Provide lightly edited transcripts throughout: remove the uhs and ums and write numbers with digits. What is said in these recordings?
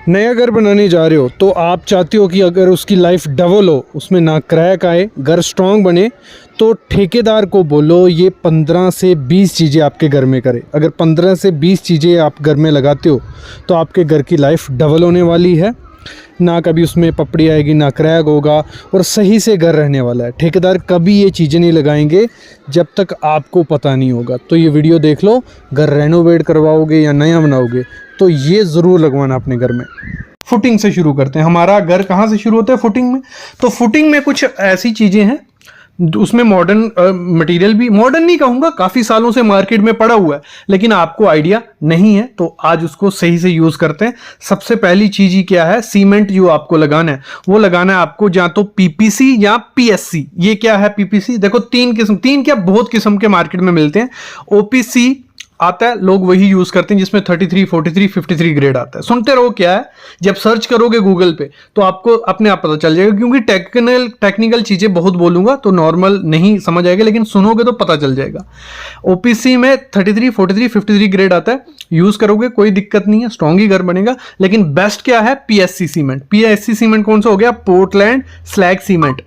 नया घर बनाने जा रहे हो तो आप चाहते हो कि अगर उसकी लाइफ डबल हो, उसमें ना क्रैक आए, घर स्ट्रांग बने, तो ठेकेदार को बोलो ये 15 से 20 चीज़ें आपके घर में करे। अगर 15 से 20 चीज़ें आप घर में लगाते हो तो आपके घर की लाइफ डबल होने वाली है। ना कभी उसमें पपड़ी आएगी, ना क्रैक होगा और सही से घर रहने वाला है। ठेकेदार कभी ये चीज़ें नहीं लगाएंगे जब तक आपको पता नहीं होगा। तो ये वीडियो देख लो, घर रेनोवेट करवाओगे या नया बनाओगे तो ये ज़रूर लगवाना अपने घर में। फुटिंग से शुरू करते हैं। हमारा घर कहाँ से शुरू होता है? फुटिंग में। तो फुटिंग में कुछ ऐसी चीज़ें हैं, उसमें मॉडर्न मटेरियल भी, मॉडर्न नहीं कहूँगा, काफ़ी सालों से मार्केट में पड़ा हुआ है, लेकिन आपको आइडिया नहीं है तो आज उसको सही से यूज़ करते हैं। सबसे पहली चीज़ ही क्या है? सीमेंट जो आपको लगाना है वो लगाना है आपको या तो पीपीसी या पीएससी। ये क्या है पीपीसी? देखो तीन क्या बहुत किस्म के मार्केट में मिलते हैं। ओपीसी आता है, लोग वही यूज करते हैं जिसमें 33, 43, 53 ग्रेड आता है। सुनते रहो क्या है, जब सर्च करोगे गूगल पे तो आपको अपने आप पता चल जाएगा, क्योंकि टेक्निकल चीजें बहुत बोलूंगा तो नॉर्मल नहीं समझ आएगा, लेकिन सुनोगे तो पता चल जाएगा। ओपीसी में 33, 43, 53 ग्रेड आता है, यूज करोगे कोई दिक्कत नहीं है, स्ट्रॉन्ग ही घर बनेगा। लेकिन बेस्ट क्या है? PSC cement. पीएससी सीमेंट कौन सा हो गया? Portland slag cement.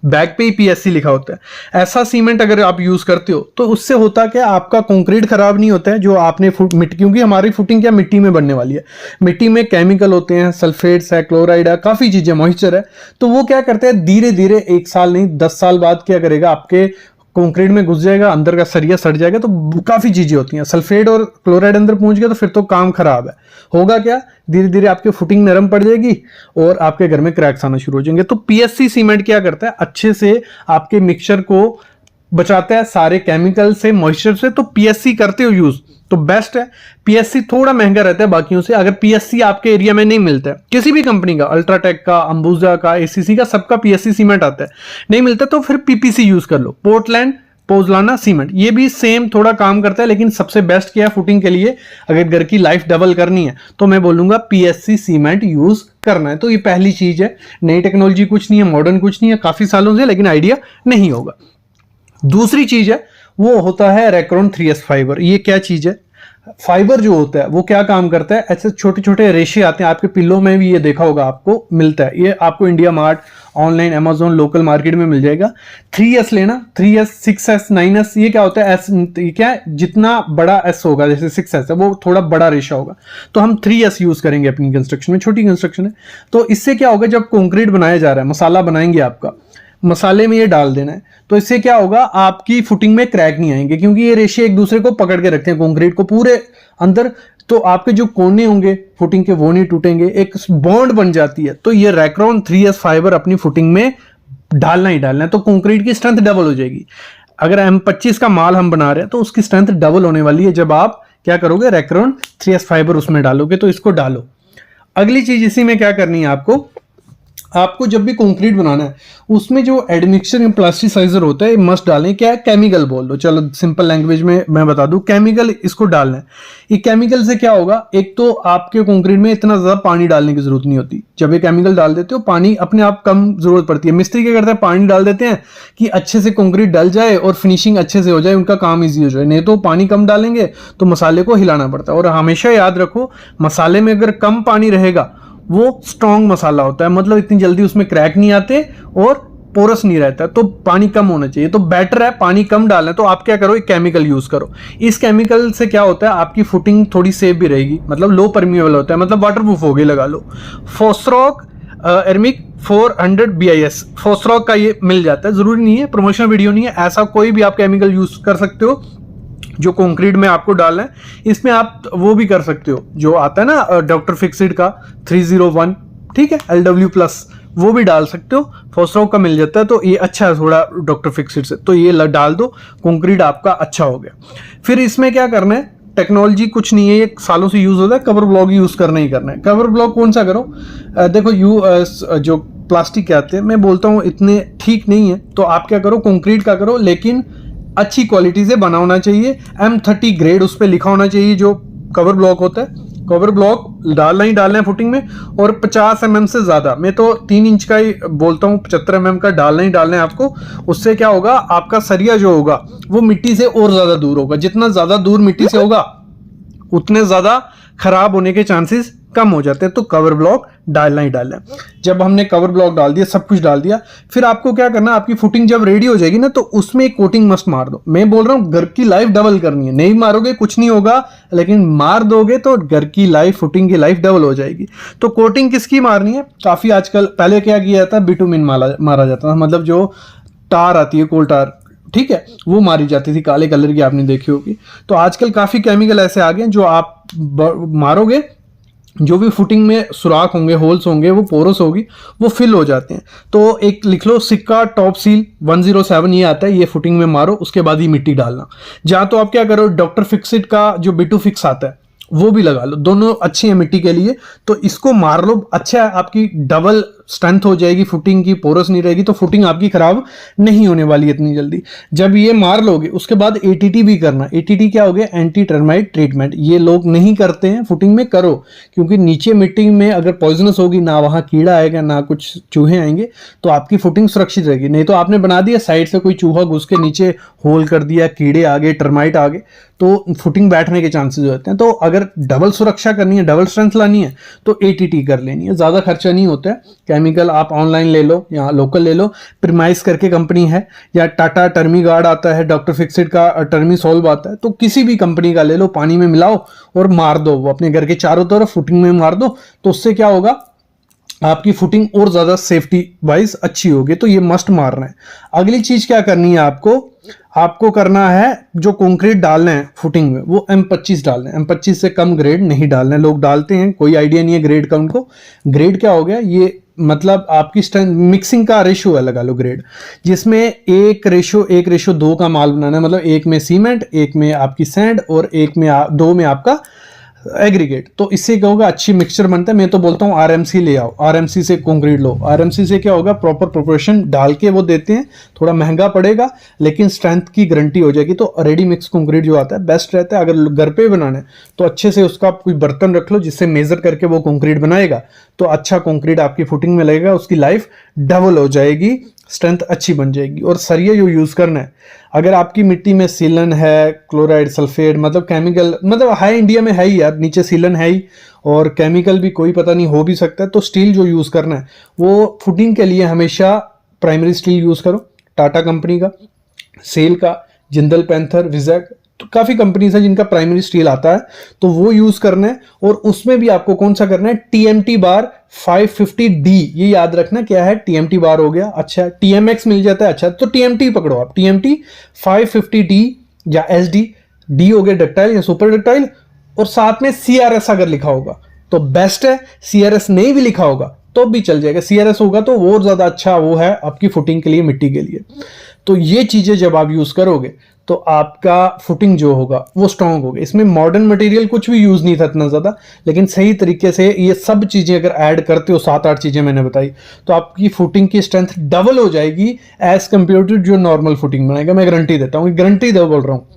बैक पे ही पीएससी लिखा होता है। ऐसा सीमेंट अगर आप यूज करते हो तो उससे होता क्या, आपका कंक्रीट खराब नहीं होता है जो आपने मिट्टी, क्योंकि हमारी फुटिंग क्या मिट्टी में बनने वाली है। मिट्टी में केमिकल होते हैं, सल्फेट्स है, क्लोराइड है, काफी चीजें, मॉइस्चर है। तो वो क्या करते हैं, धीरे धीरे 1 साल नहीं 10 साल बाद क्या करेगा, आपके कंक्रीट में घुस जाएगा, अंदर का सरिया सड़ जाएगा। तो काफी चीजें होती हैं, सल्फेट और क्लोराइड अंदर पहुंच गया तो फिर तो काम खराब है। होगा क्या, धीरे धीरे आपकी फुटिंग नरम पड़ जाएगी और आपके घर में क्रैक्स आना शुरू हो जाएंगे। तो पीएससी सीमेंट क्या करता है, अच्छे से आपके मिक्सचर को बचाता है सारे केमिकल से, मॉइस्चर से। तो पीएससी करते हो यूज तो बेस्ट है। पीएससी थोड़ा महंगा रहता है बाकियों से। अगर पीएससी आपके एरिया में नहीं मिलता है, किसी भी कंपनी का, अल्ट्राटेक का, अंबुजा का, एसीसी का, सबका पीएससी सीमेंट आता है, नहीं मिलता तो फिर पीपीसी यूज कर लो, पोर्टलैंड पोज़लाना सीमेंट। ये भी सेम थोड़ा काम करता है, लेकिन सबसे बेस्ट क्या है फुटिंग के लिए, अगर घर की लाइफ डबल करनी है तो मैं बोलूंगा पीएससी सीमेंट यूज करना है। तो ये पहली चीज है। नई टेक्नोलॉजी कुछ नहीं है, मॉडर्न कुछ नहीं है, काफी सालों से, लेकिन आइडिया नहीं होगा। दूसरी चीज है वो होता है रेक्रोन 3S फाइबर। ये क्या चीज है? फाइबर जो होता है वो क्या काम करता है, ऐसे छोटे छोटे रेशे आते हैं, आपके पिल्लों में भी ये देखा होगा, आपको मिलता है। ये आपको India mart, online, Amazon, local market में मिल जाएगा। 3S लेना, 3S, 6S, 9S। ये क्या होता है? एस क्या है, जितना बड़ा एस होगा, जैसे 6S है वो थोड़ा बड़ा रेशा होगा, तो हम 3S यूज करेंगे अपनी कंस्ट्रक्शन में। छोटी कंस्ट्रक्शन है तो इससे क्या होगा, जब कंक्रीट बनाया जा रहा है, मसाला बनाएंगे, आपका मसाले में ये डाल देना है, तो इससे क्या होगा, आपकी फुटिंग में क्रैक नहीं आएंगे, क्योंकि ये रेशे एक दूसरे को पकड़ के रखते हैं कंक्रीट को पूरे अंदर। तो आपके जो कोने होंगे फुटिंग के वो नहीं टूटेंगे, एक बॉन्ड बन जाती है। तो ये रेक्रोन 3S फाइबर अपनी फुटिंग में डालना ही डालना है, तो कंक्रीट की स्ट्रेंथ डबल हो जाएगी। अगर M25 का माल हम बना रहे हैं तो उसकी स्ट्रेंथ डबल होने वाली है जब आप क्या करोगे, रेक्रोन 3S फाइबर उसमें डालोगे। तो इसको डालो। अगली चीज इसी में क्या करनी है, आपको जब भी कंक्रीट बनाना है उसमें जो एडमिक्सचर या प्लास्टिसाइजर होता है मस्ट डालें। क्या है? केमिकल बोल दो, चलो सिंपल लैंग्वेज में मैं बता दूं, केमिकल इसको डालना है। ये केमिकल से क्या होगा, एक तो आपके कंक्रीट में इतना ज्यादा पानी डालने की जरूरत नहीं होती। जब ये केमिकल डाल देते हो पानी अपने आप कम जरूरत पड़ती है। मिस्त्री क्या करते हैं, पानी डाल देते हैं कि अच्छे से कंक्रीट डल जाए और फिनिशिंग अच्छे से हो जाए, उनका काम ईजी हो जाए। नहीं तो पानी कम डालेंगे तो मसाले को हिलाना पड़ता है। और हमेशा याद रखो, मसाले में अगर कम पानी रहेगा वो स्ट्रॉन्ग मसाला होता है, मतलब इतनी जल्दी उसमें क्रैक नहीं आते और पोरस नहीं रहता, तो पानी कम होना चाहिए। तो बेटर है पानी कम डालना। तो आप क्या करो, एक केमिकल यूज करो। इस केमिकल से क्या होता है, आपकी फुटिंग थोड़ी सेफ भी रहेगी, मतलब लो परमिएबल होता है, मतलब वाटरप्रूफ हो गई, लगा लो। फॉस्रोक एर्मिक 400 BIS फॉस्रोक का ये मिल जाता है। जरूरी नहीं है, प्रमोशनल वीडियो नहीं है, ऐसा कोई भी आप केमिकल यूज कर सकते हो जो कंक्रीट में आपको डालना है। इसमें आप वो भी कर सकते हो जो आता है ना डॉक्टर फिक्सिड का 301, ठीक है, LW+, वो भी डाल सकते हो। फॉस्रोक का मिल जाता है, तो ये अच्छा है थोड़ा डॉक्टर फिक्सिड से, तो ये डाल दो, कंक्रीट आपका अच्छा हो गया। फिर इसमें क्या करना है, टेक्नोलॉजी कुछ नहीं है, ये सालों से यूज होता है, कवर ब्लॉक यूज करना ही करना है। कवर ब्लॉक कौन सा करो, देखो जो प्लास्टिक के आते हैं, मैं बोलता हूँ इतने ठीक नहीं है, तो आप क्या करो, कंक्रीट का करो, लेकिन अच्छी क्वालिटी से बना होना चाहिए। M30 ग्रेड उस पर लिखा होना चाहिए जो कवर ब्लॉक होता है। कवर ब्लॉक डालना ही डालना है फुटिंग में, और 50 mm से ज्यादा, मैं तो 3 इंच का ही बोलता हूँ, 75 mm का डालना ही डालना है आपको। उससे क्या होगा, आपका सरिया जो होगा वो मिट्टी से और ज्यादा दूर होगा। जितना ज्यादा दूर मिट्टी से होगा उतने ज्यादा खराब होने के चांसेस कम हो जाते हैं, तो कवर ब्लॉक डालना ही डालना है। जब हमने कवर ब्लॉक डाल दिया, सब कुछ डाल दिया, फिर आपको क्या करना, आपकी फुटिंग जब रेडी हो जाएगी ना, तो उसमें एक कोटिंग मस्त मार दो। मैं बोल रहा हूँ घर की लाइफ डबल करनी है, नहीं मारोगे कुछ नहीं होगा, लेकिन मार दोगे तो घर की लाइफ, फुटिंग की लाइफ डबल हो जाएगी। तो कोटिंग किसकी मारनी है, काफी आजकल, पहले क्या किया जाता है, बिटुमिन मारा जाता था, मतलब जो टार आती है, कोल टार, ठीक है, वो मारी जाती थी काले कलर की, आपने देखी होगी। तो आजकल काफी केमिकल ऐसे आ गए जो आप मारोगे, जो भी फुटिंग में सुराख होंगे, होल्स होंगे, वो पोरस होगी, वो फिल हो जाते हैं। तो एक लिख लो, सिक्का टॉप सील 107 ये आता है, ये फुटिंग में मारो, उसके बाद ही मिट्टी डालना। जहां तो आप क्या करो, डॉक्टर फिक्सिट का जो बिटू फिक्स आता है वो भी लगा लो, दोनों अच्छी है मिट्टी के लिए। तो इसको मार लो, अच्छा है, आपकी डबल स्ट्रेंथ हो जाएगी फुटिंग की, पोरस नहीं रहेगी, तो फुटिंग आपकी खराब नहीं होने वाली इतनी जल्दी। जब ये मार लोगे उसके बाद एटीटी भी करना। एटीटी क्या हो गया, एंटी टर्माइट ट्रीटमेंट। ये लोग नहीं करते हैं, फुटिंग में करो, क्योंकि नीचे मिट्टी में अगर पॉइजनस होगी ना, वहां कीड़ा आएगा ना कुछ चूहे आएंगे, तो आपकी फुटिंग सुरक्षित रहेगी। नहीं तो आपने बना दिया, साइड से कोई चूहा घुस के नीचे होल कर दिया, कीड़े आ गए, टर्माइट आ गए, तो फुटिंग बैठने के चांसेस होते हैं। तो अगर डबल सुरक्षा करनी है, डबल स्ट्रेंथ लानी है, तो एटीटी कर लेनी है, ज्यादा खर्चा नहीं होता है। केमिकल आप ऑनलाइन ले लो या लोकल ले लो, प्रीमाइस करके कंपनी है, या टाटा टर्मी गार्ड आता है, डॉक्टर फिक्सिट का टर्मी सॉल्व आता है, तो किसी भी कंपनी का ले लो, पानी में मिलाओ और मार दो, वो अपने घर के चारों तरफ फुटिंग में मार दो। तो उससे क्या होगा, आपकी फुटिंग और ज्यादा सेफ्टी वाइज अच्छी होगी। तो ये मस्ट मारना है। अगली चीज क्या करनी है आपको करना है, जो कंक्रीट डालना है फुटिंग में, वो M25 डालना है। M25 से कम ग्रेड नहीं डालना है। लोग डालते हैं, कोई आइडिया नहीं है ग्रेड का उनको। ग्रेड क्या हो गया, ये मतलब आपकी स्ट्रेंथ, मिक्सिंग का रेशियो है, लगा लो ग्रेड, जिसमें 1:2 का माल बनाना है। मतलब एक में सीमेंट, एक में आपकी सैंड, और दो में आपका एग्रीगेट। तो इससे क्या होगा, अच्छी मिक्सचर बनता है। मैं तो बोलता हूँ आरएमसी ले आओ, आरएमसी से कंक्रीट लो। आरएमसी से क्या होगा, प्रॉपर प्रोपोर्शन डाल के वो देते हैं, थोड़ा महंगा पड़ेगा लेकिन स्ट्रेंथ की गारंटी हो जाएगी। तो रेडी मिक्स कंक्रीट जो आता है बेस्ट रहता है। अगर घर पे बनाना है तो अच्छे से उसका कोई बर्तन रख लो जिससे मेजर करके वो कंक्रीट बनाएगा, तो अच्छा कंक्रीट आपकी फुटिंग में लगेगा, उसकी लाइफ डबल हो जाएगी, स्ट्रेंथ अच्छी बन जाएगी। और सरिया जो यूज करना है, अगर आपकी मिट्टी में सीलन है, क्लोराइड, सल्फेट, मतलब केमिकल, मतलब हाई इंडिया में है ही यार, नीचे सीलन है ही, और केमिकल भी कोई पता नहीं हो भी सकता है। तो स्टील जो यूज करना है वो फुटिंग के लिए हमेशा प्राइमरी स्टील यूज करो, टाटा कंपनी का, सेल का, जिंदल पैंथर, विजैक, तो काफी कंपनीज है जिनका प्राइमरी स्टील आता है, तो वो यूज करना है। और उसमें भी आपको कौन सा करना है, TMT बार 550D, ये याद रखना क्या है, TMT बार हो गया। अच्छा, TMX मिल जाता है, अच्छा तो TMT पकड़ो आप, TMT 550D या SD, D हो गया डक्टाइल या सुपर डक्टाइल, और साथ में CRS अगर लिखा होगा तो बेस्ट है। CRS नहीं भी लिखा होगा तो भी चल जाएगा, CRS होगा तो और ज्यादा अच्छा वो है आपकी फुटिंग के लिए, मिट्टी के लिए। तो ये चीजें जब आप यूज करोगे तो आपका फुटिंग जो होगा वो स्ट्रांग होगा। इसमें मॉडर्न मटेरियल कुछ भी यूज नहीं था इतना ज्यादा, लेकिन सही तरीके से ये सब चीजें अगर ऐड करते हो, 7-8 चीजें मैंने बताई, तो आपकी फुटिंग की स्ट्रेंथ डबल हो जाएगी एज कंपेयर टू जो नॉर्मल फुटिंग बनाएगा। मैं गारंटी देता हूँ, गारंटी दे बोल रहा हूँ।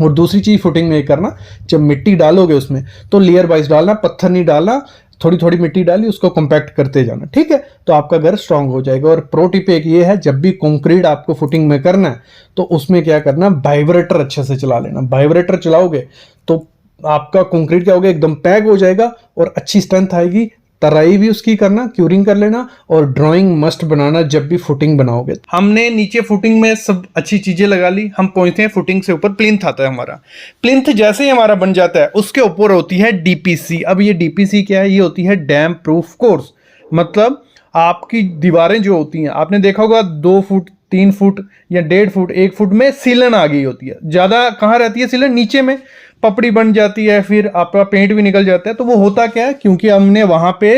और दूसरी चीज फुटिंग में करना, जब मिट्टी डालोगे उसमें तो लेयर वाइज डालना, पत्थर नहीं डालना, थोड़ी थोड़ी मिट्टी डाली, उसको कंपैक्ट करते जाना, ठीक है, तो आपका घर स्ट्रांग हो जाएगा। और प्रो टिप एक ये है, जब भी कंक्रीट आपको फुटिंग में करना है तो उसमें क्या करना, वाइब्रेटर अच्छे से चला लेना। वाइब्रेटर चलाओगे तो आपका कंक्रीट क्या होगा, एकदम पैक हो जाएगा और अच्छी स्ट्रेंथ आएगी। तराई भी उसकी करना, क्यूरिंग कर लेना, और ड्राइंग मस्ट बनाना जब भी फुटिंग बनाओगे। हमने नीचे फुटिंग में सब अच्छी चीजें लगा ली, हम पहुंचते हैं फुटिंग से ऊपर, प्लिंथ आता है हमारा। प्लिंथ जैसे ही हमारा बन जाता है उसके ऊपर होती है DPC। अब ये DPC क्या है, ये होती है डैम प्रूफ कोर्स। मतलब आपकी दीवारें जो होती हैं, आपने देखा होगा 2 फुट 3 फुट या 1.5 फुट 1 फुट में सीलन आ गई होती है। ज्यादा कहाँ रहती है सीलन, नीचे में पपड़ी बन जाती है, फिर आपका पेंट भी निकल जाता है। तो वो होता क्या है, क्योंकि हमने वहां पे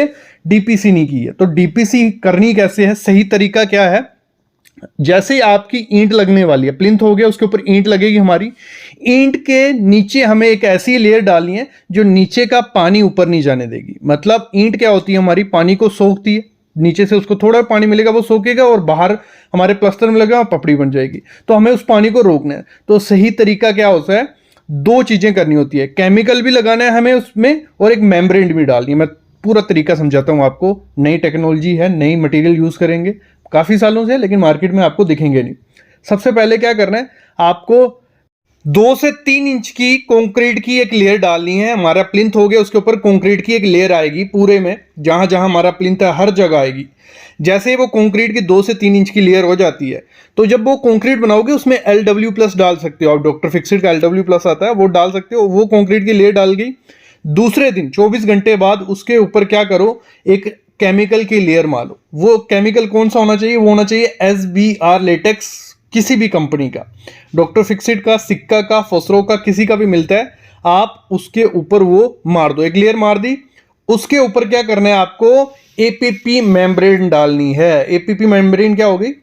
DPC नहीं की है। तो DPC करनी कैसे है, सही तरीका क्या है, जैसे आपकी ईंट लगने वाली है, प्लिंथ हो गया, उसके ऊपर ईंट लगेगी हमारी, ईंट के नीचे हमें एक ऐसी लेयर डालनी है जो नीचे का पानी ऊपर नहीं जाने देगी। मतलब ईंट क्या होती है हमारी, पानी को सोखती है, नीचे से उसको थोड़ा पानी मिलेगा वो सोखेगा और बाहर हमारे प्लास्टर में लगेगा, पपड़ी बन जाएगी। तो हमें उस पानी को रोकना है। तो सही तरीका क्या होता है, 2 चीजें करनी होती है, केमिकल भी लगाना है हमें उसमें और एक मेम्ब्रेन भी डालनी है। मैं पूरा तरीका समझाता हूं आपको। नई टेक्नोलॉजी है, नई मटेरियल यूज करेंगे काफी सालों से, लेकिन मार्केट में आपको दिखेंगे नहीं। सबसे पहले क्या करना है, आपको 2 से 3 इंच की कंक्रीट की एक लेयर डालनी है। हमारा प्लिंथ हो गया, उसके ऊपर कंक्रीट की एक लेयर आएगी पूरे में, जहां जहां हमारा प्लिंथ है हर जगह आएगी। जैसे ही वो कंक्रीट की 2 से 3 इंच की लेयर हो जाती है, तो जब वो कंक्रीट बनाओगे उसमें LW+ डाल सकते हो आप, डॉक्टर फिक्सिट का LW+ आता है वो डाल सकते हो। वो कंक्रीट की लेयर डाल गई, दूसरे दिन 24 घंटे बाद उसके ऊपर क्या करो, एक केमिकल की लेयर मारो। वो केमिकल कौन सा होना चाहिए, वो होना चाहिए SBR लेटेक्स, किसी भी कंपनी का, डॉक्टर फिक्सिट का, सिक्का का, फॉस्रो का, किसी का भी मिलता है। आप उसके ऊपर वो मार दो, एक लेयर मार दी। उसके ऊपर क्या करना है आपको, APP मेम्ब्रेन डालनी है। APP मेम्ब्रेन क्या होगी,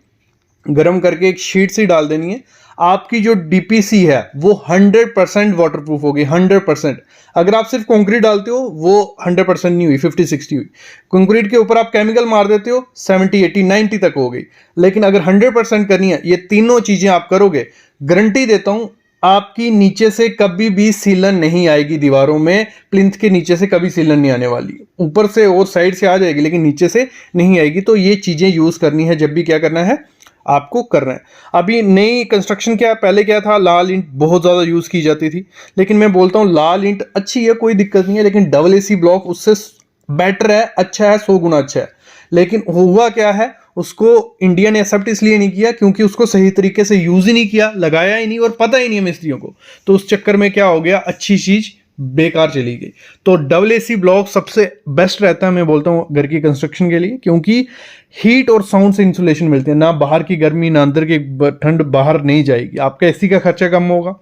गर्म करके एक शीट सी डाल देनी है। आपकी जो DPC है वो 100% वाटरप्रूफ होगी, 100%। अगर आप सिर्फ कंक्रीट डालते हो वो 100% नहीं हुई, 50-60 हुई। कंक्रीट के ऊपर आप केमिकल मार देते हो 70-80-90 तक हो गई। लेकिन अगर 100% करनी है, ये तीनों चीजें आप करोगे, गारंटी देता हूं आपकी नीचे से कभी भी सीलन नहीं आएगी दीवारों में। प्लिंथ के नीचे से कभी सीलन नहीं आने वाली, ऊपर से और साइड से आ जाएगी लेकिन नीचे से नहीं आएगी। तो ये चीजें यूज करनी है जब भी क्या करना है आपको करना है। अभी नई कंस्ट्रक्शन क्या, पहले क्या था, लाल ईंट बहुत ज्यादा यूज की जाती थी। लेकिन मैं बोलता हूं लाल ईंट अच्छी है, कोई दिक्कत नहीं है, लेकिन डबल AC ब्लॉक उससे बेटर है, अच्छा है, 100 गुना अच्छा है। लेकिन हुआ क्या है, उसको इंडिया ने एक्सेप्ट इसलिए नहीं किया क्योंकि उसको सही तरीके से यूज ही नहीं किया, लगाया ही नहीं और पता ही नहीं है मिस्त्रियों को। तो उस चक्कर में क्या हो गया, अच्छी चीज बेकार चली गई। तो डबल AC ब्लॉक सबसे बेस्ट रहता है, मैं बोलता हूं घर की कंस्ट्रक्शन के लिए, क्योंकि हीट और साउंड से इंसुलेशन मिलते हैं। ना बाहर की गर्मी ना अंदर की ठंड बाहर नहीं जाएगी, आपका AC का खर्चा कम होगा,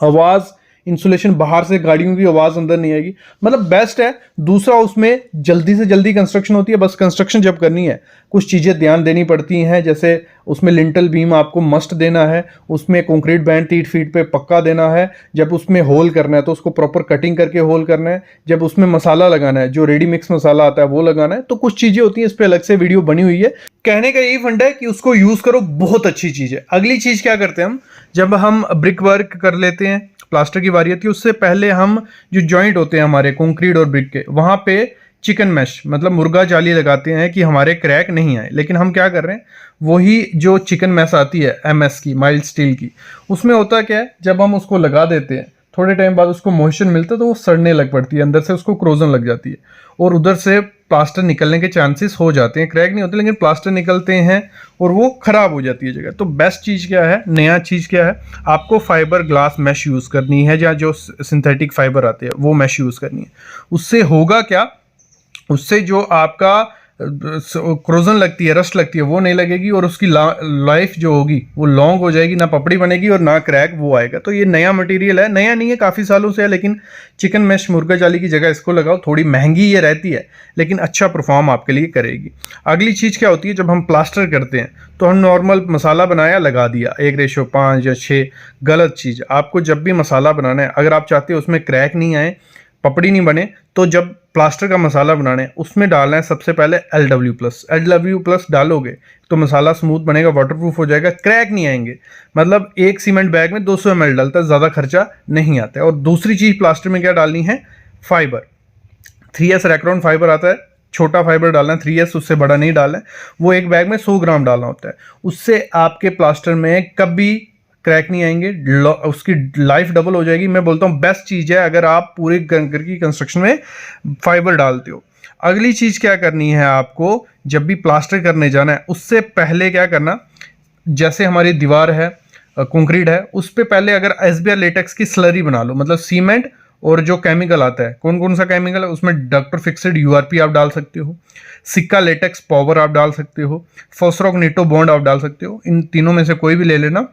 आवाज इंसुलेशन बाहर से गाड़ियों की आवाज अंदर नहीं आएगी, मतलब बेस्ट है। दूसरा उसमें जल्दी से जल्दी कंस्ट्रक्शन होती है। बस कंस्ट्रक्शन जब करनी है कुछ चीजें ध्यान देनी पड़ती हैं, जैसे उसमें लिंटल बीम आपको मस्ट देना है, उसमें कंक्रीट बैंड 3 फीट पे पक्का देना है। जब उसमें होल करना है तो उसको प्रॉपर कटिंग करके होल करना है। जब उसमें मसाला लगाना है, जो रेडी मिक्स मसाला आता है वो लगाना है। तो कुछ चीजें होती हैं, इस पे अलग से वीडियो बनी हुई है। कहने का यही फंडा है कि उसको यूज करो, बहुत अच्छी चीज है। अगली चीज क्या करते हैं हम, जब हम ब्रिक वर्क कर लेते हैं, प्लास्टर की बारी आती है, उससे पहले हम जो जॉइंट होते हैं हमारे कंक्रीट और ब्रिक के, वहां पे चिकन मैश मतलब मुर्गा जाली लगाते हैं कि हमारे क्रैक नहीं आए। लेकिन हम क्या कर रहे हैं, वही जो चिकन मैश आती है MS की, माइल्ड स्टील की, उसमें होता क्या है, जब हम उसको लगा देते हैं थोड़े टाइम बाद उसको मॉइस्चर मिलता है तो वो सड़ने लग पड़ती है, अंदर से उसको क्रोजन लग जाती है और उधर से प्लास्टर निकलने के चांसेस हो जाते हैं। क्रैक नहीं होते लेकिन प्लास्टर निकलते हैं और वो खराब हो जाती है जगह। तो बेस्ट चीज़ क्या है, नया चीज़ क्या है, आपको फाइबर ग्लास मैश यूज़ करनी है, या जो सिंथेटिक फाइबर आते हैं वो मैश यूज़ करनी है। उससे होगा क्या, उससे जो आपका क्रोजन लगती है, रस्ट लगती है, वो नहीं लगेगी और उसकी लाइफ जो होगी वो लॉन्ग हो जाएगी, ना पपड़ी बनेगी और ना क्रैक वो आएगा। तो ये नया मटेरियल है, नया नहीं है, काफ़ी सालों से है, लेकिन चिकन मैश मुर्गा जाली की जगह इसको लगाओ। थोड़ी महंगी ये रहती है लेकिन अच्छा परफॉर्म आपके लिए करेगी। अगली चीज़ क्या होती है, जब हम प्लास्टर करते हैं तो हम नॉर्मल मसाला बनाया, लगा दिया 1:5 या 6, गलत चीज़। आपको जब भी मसाला बनाना है, अगर आप चाहते हो उसमें क्रैक नहीं आए, पपड़ी नहीं बने, तो जब प्लास्टर का मसाला बनाना है उसमें डालना है सबसे पहले LW+ डालोगे तो मसाला स्मूथ बनेगा, वाटरप्रूफ हो जाएगा, क्रैक नहीं आएंगे। मतलब एक सीमेंट बैग में 200 ml डालता है, ज़्यादा खर्चा नहीं आता है। और दूसरी चीज़ प्लास्टर में क्या डालनी है, फाइबर 3S रैक्रॉन फाइबर आता है, छोटा फाइबर डालना है 3S, उससे बड़ा नहीं डालना है। वो एक बैग में 100 ग्राम डालना होता है, उससे आपके प्लास्टर में कभी क्रैक नहीं आएंगे, उसकी लाइफ डबल हो जाएगी। मैं बोलता हूँ बेस्ट चीज़ है अगर आप पूरे घर की कंस्ट्रक्शन में फाइबर डालते हो। अगली चीज़ क्या करनी है आपको, जब भी प्लास्टर करने जाना है उससे पहले क्या करना, जैसे हमारी दीवार है, कंक्रीट है, उस पर पहले अगर SBR लेटेक्स की स्लरी बना लो, मतलब सीमेंट और जो केमिकल आता है, कौन कौन सा केमिकल है उसमें, डॉक्टर फिक्सिट URP आप डाल सकते हो, सिक्का लेटेक्स पावर आप डाल सकते हो, फॉस्रोक नीटो बॉन्ड आप डाल सकते हो। इन तीनों में से कोई भी ले लेना,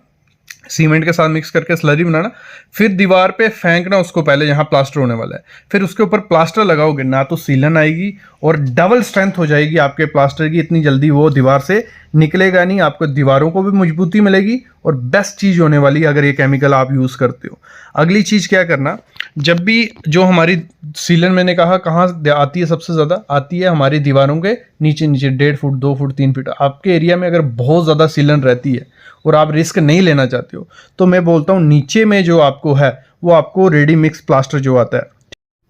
सीमेंट के साथ मिक्स करके स्लरी बनाना, फिर दीवार पे फेंकना उसको पहले जहां प्लास्टर होने वाला है। फिर उसके ऊपर प्लास्टर लगाओगे ना, तो सीलन आएगी और डबल स्ट्रेंथ हो जाएगी आपके प्लास्टर की, इतनी जल्दी वो दीवार से निकलेगा नहीं, आपको दीवारों को भी मजबूती मिलेगी और बेस्ट चीज़ होने वाली है अगर ये केमिकल आप यूज़ करते हो। अगली चीज़ क्या करना, जब भी जो हमारी सीलन, मैंने कहा कहाँ आती है, सबसे ज़्यादा आती है हमारी दीवारों के नीचे नीचे, 1.5 फुट 2 फुट 3 फीट। आपके एरिया में अगर बहुत ज़्यादा सीलन रहती है और आप रिस्क नहीं लेना चाहते हो, तो मैं बोलता हूँ नीचे में जो आपको है वो आपको रेडी मिक्स प्लास्टर जो आता है,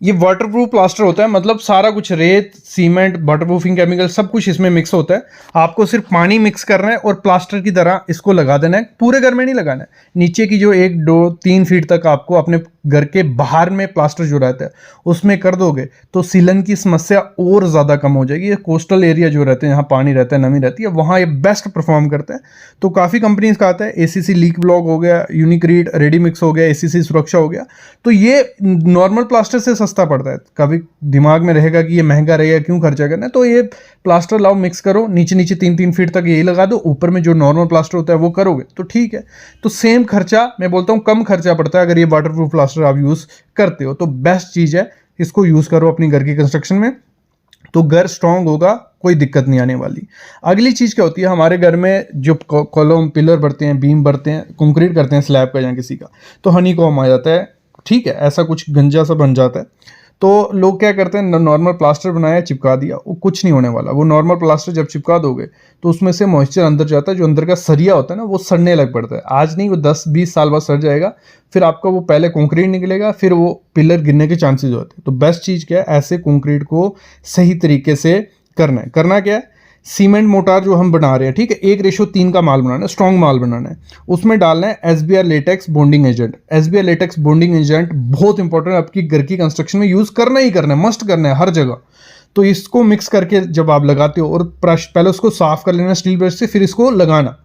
ये वाटरप्रूफ प्लास्टर होता है, मतलब सारा कुछ रेत, सीमेंट, वाटरप्रूफिंग केमिकल सब कुछ इसमें मिक्स होता है। आपको सिर्फ पानी मिक्स करना है और प्लास्टर की तरह इसको लगा देना है। पूरे घर में नहीं लगाना है, नीचे की जो 1, 2, 3 फीट तक आपको अपने घर के बाहर में प्लास्टर जो रहता है उसमें कर दोगे तो सीलन की समस्या और ज़्यादा कम हो जाएगी। ये कोस्टल एरिया जो रहते हैं, यहाँ पानी रहता है, नमी रहती है, वहाँ ये बेस्ट परफॉर्म करता है। तो काफ़ी कंपनीज का आता है, एसीसी लीक ब्लॉक हो गया, यूनिक्रीट रेडीमिक्स हो गया, एसीसी सुरक्षा हो गया। तो ये नॉर्मल प्लास्टर से सस्ता पड़ता है। कभी दिमाग में रहेगा कि ये महंगा रहेगा, क्यों खर्चा करना है, तो ये प्लास्टर लाओ, मिक्स करो, नीचे नीचे 3-3 फीट तक यही लगा दो, ऊपर में जो नॉर्मल प्लास्टर होता है वो करोगे तो ठीक है। तो सेम खर्चा, मैं बोलता हूँ कम खर्चा पड़ता है अगर ये वाटरप्रूफ प्लास्टर आप यूज़ करते हो। तो बेस्ट चीज़ है, इसको यूज़ करो अपनी घर की कंस्ट्रक्शन में, तो घर स्ट्रांग होगा, कोई दिक्कत नहीं आने वाली। अगली चीज़ क्या होती है, हमारे घर में जो कॉलम पिलर बढ़ते हैं, बीम बढ़ते हैं, कंक्रीट करते हैं स्लैब का या किसी का, तो हनीकॉम आ जाता है, ठीक है, ऐसा कुछ गंजा सा बन जाता है। तो लोग क्या करते हैं, नॉर्मल प्लास्टर बनाया, चिपका दिया, वो कुछ नहीं होने वाला। वो नॉर्मल प्लास्टर जब चिपका दोगे तो उसमें से मॉइस्चर अंदर जाता है, जो अंदर का सरिया होता है ना, वो सड़ने लग पड़ता है। आज नहीं, वो 10-20 साल बाद सड़ जाएगा, फिर आपका वो पहले कंक्रीट निकलेगा, फिर वो पिलर गिरने के चांसेस होते हैं। तो बेस्ट चीज़ क्या है, ऐसे कंक्रीट को सही तरीके से करना है। करना क्या है, सीमेंट मोटार जो हम बना रहे हैं, ठीक है, 1:3 का माल बनाना है, स्ट्रॉन्ग माल बनाना है, उसमें डालना है SBR latex bonding agent. SBR latex bonding agent बहुत इंपॉर्टेंट है, आपकी घर की कंस्ट्रक्शन में यूज़ करना ही करना है, मस्ट करना है हर जगह। तो इसको मिक्स करके जब आप लगाते हो, और पहले उसको साफ कर लेना स्टील ब्रश से, फिर इसको लगाना।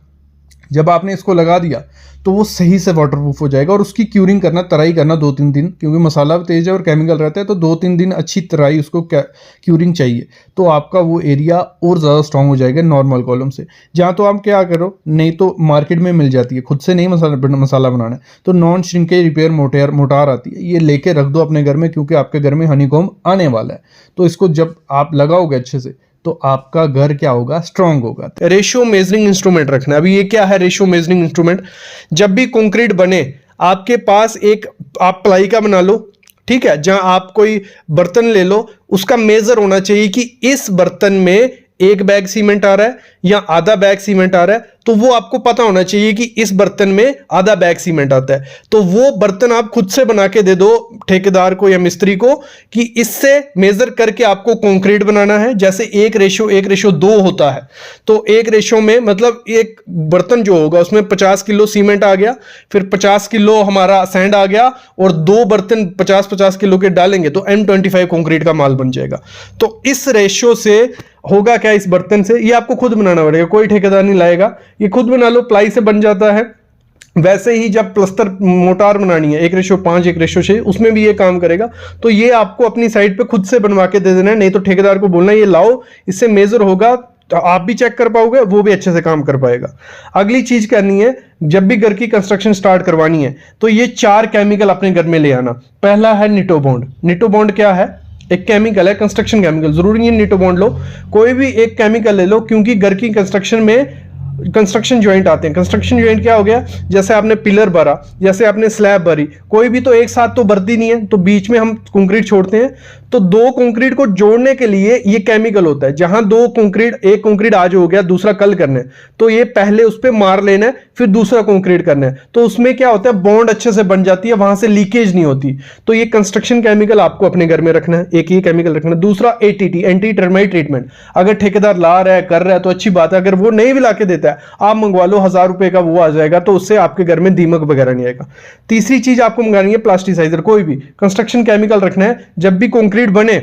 जब आपने इसको लगा दिया तो वो सही से वाटरप्रूफ हो जाएगा। और उसकी क्यूरिंग करना, तराई करना 2-3 दिन, क्योंकि मसाला तेज है और केमिकल रहता है, तो 2-3 दिन अच्छी तराई उसको क्यूरिंग चाहिए। तो आपका वो एरिया और ज़्यादा स्ट्रांग हो जाएगा नॉर्मल कॉलम से। जहाँ तो आप क्या करो, नहीं तो मार्केट में मिल जाती है, खुद से नहीं मसाला बनाना है तो नॉन श्रिंकेज रिपेयर मोटार आती है, ये लेके रख दो अपने घर में, क्योंकि आपके घर में हनीकॉम आने वाला है। तो इसको जब आप लगाओगे अच्छे से तो आपका घर क्या होगा, स्ट्रांग होगा। रेशियो मेजरिंग इंस्ट्रूमेंट रखना। अभी ये क्या है रेशियो मेजरिंग इंस्ट्रूमेंट, जब भी कंक्रीट बने आपके पास एक, आप प्लाई का बना लो, ठीक है, जहां आप कोई बर्तन ले लो, उसका मेजर होना चाहिए कि इस बर्तन में 1 बैग सीमेंट आ रहा है या आधा बैग सीमेंट आ रहा है, तो वो आपको पता होना चाहिए कि इस बर्तन में आधा बैग सीमेंट आता है। तो वो बर्तन आप खुद से बना के दे दो ठेकेदार को या मिस्त्री को कि इससे मेजर करके आपको कंक्रीट बनाना है। जैसे 1:2 होता है, तो 1 में मतलब एक बर्तन जो होगा उसमें 50 किलो सीमेंट आ गया, फिर 50 किलो हमारा सैंड आ गया, और 2 बर्तन 50-50 किलो के डालेंगे तो M25 कंक्रीट का माल बन जाएगा। तो इस रेशियो से होगा क्या, इस बर्तन से, ये आपको खुद बनाना पड़ेगा, कोई ठेकेदार नहीं लाएगा, ये खुद बना लो, प्लाई से बन जाता है। वैसे ही जब प्लस्तर मोटार बनानी है 1:5, 1:6, उसमें भी ये काम करेगा। तो ये आपको अपनी साइड पे खुद से बनवा के दे देना है, नहीं तो ठेकेदार को बोलना ये लाओ, इससे मेजर होगा, तो आप भी चेक कर पाओगे, वो भी अच्छे से काम कर पाएगा। अगली चीज करनी है, जब भी घर की कंस्ट्रक्शन स्टार्ट करवानी है तो ये 4 केमिकल अपने घर में ले आना। पहला है निटोबॉन्ड। निटोबॉन्ड क्या है, एक केमिकल है, कंस्ट्रक्शन केमिकल, जरूरी नहीं है निटोबॉन्ड लो, कोई भी एक केमिकल ले लो, क्योंकि घर की कंस्ट्रक्शन में कंस्ट्रक्शन ज्वाइंट आते हैं। कंस्ट्रक्शन ज्वाइंट क्या हो गया, जैसे आपने पिलर भरा, जैसे आपने स्लैब भरी, कोई भी तो एक साथ तो भरती नहीं है, तो बीच में हम कंक्रीट छोड़ते हैं। तो 2 कंक्रीट को जोड़ने के लिए ये केमिकल होता है। जहां 2 कंक्रीट, एक कंक्रीट आज हो गया, दूसरा कल करना है, तो ये पहले उस पर मार लेना है, फिर दूसरा कंक्रीट करना है, तो उसमें क्या होता है, बॉन्ड अच्छे से बन जाती है, वहां से लीकेज नहीं होती। तो ये कंस्ट्रक्शन केमिकल आपको अपने घर में रखना है, एक ही केमिकल रखना है। दूसरा ATT, एंटी टर्माइट ट्रीटमेंट। अगर ठेकेदार ला रहा है, कर रहा है तो अच्छी बात है, अगर वो नहीं भी ला के देता है, आप मंगवा लो, 1000 रुपए का वो आ जाएगा, तो उससे आपके घर में दीमक वगैरह नहीं आएगा। तीसरी चीज आपको मंगानी है प्लास्टिसाइजर, कोई भी कंस्ट्रक्शन केमिकल रखना है। जब भी कंक्रीट बने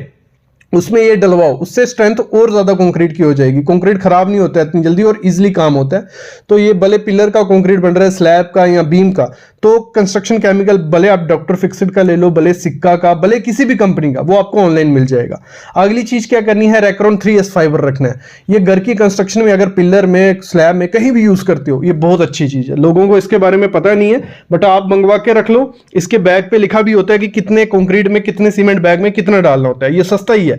उसमें ये डलवाओ, उससे स्ट्रेंथ और ज्यादा कंक्रीट की हो जाएगी। कंक्रीट खराब नहीं होता है इतनी जल्दी और इजीली काम होता है। तो ये भले पिलर का कंक्रीट बन रहा है, स्लैब का या बीम का, तो कंस्ट्रक्शन केमिकल भले आप डॉक्टर फिक्सिड का ले लो, भले सिक्का का, भले किसी भी कंपनी का, वो आपको ऑनलाइन मिल जाएगा। अगली चीज क्या करनी है, रेक्रोन 3S फाइबर रखना है। ये घर की कंस्ट्रक्शन में अगर पिलर में, स्लैब में, कहीं भी यूज करते हो, ये बहुत अच्छी चीज है। लोगों को इसके बारे में पता नहीं है, बट आप मंगवा के रख लो। इसके बैग पे लिखा भी होता है कि कितने कंक्रीट में, कितने सीमेंट बैग में कितना डालना होता है। ये सस्ता ही है,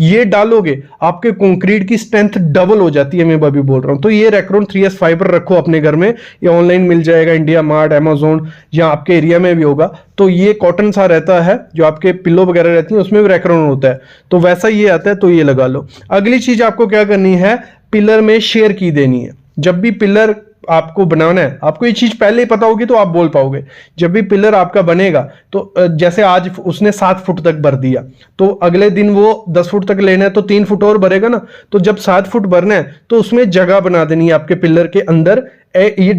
ये डालोगे आपके कंक्रीट की स्ट्रेंथ डबल हो जाती है, मैं अभी बोल रहा हूं। तो ये रेक्रोन 3S फाइबर रखो अपने घर में, ये ऑनलाइन मिल जाएगा, इंडिया मार्ट, अमेजोन, या आपके एरिया में भी होगा। तो ये कॉटन सा रहता है, जो आपके पिल्लो वगैरह रहती है उसमें भी रेक्रोन होता है, तो वैसा ये आता है, तो ये लगा लो। अगली चीज आपको क्या करनी है, पिलर में शेयर की देनी है। जब भी पिलर आपको बनाना है, आपको ये चीज पहले ही पता होगी तो आप बोल पाओगे। जब भी पिलर आपका बनेगा तो जैसे आज उसने 7 फुट तक भर दिया, तो अगले दिन वो 10 फुट तक लेना है तो 3 फुट और भरेगा ना। तो जब 7 फुट भरना है तो उसमें जगह बना देनी है आपके पिलर के अंदर। ये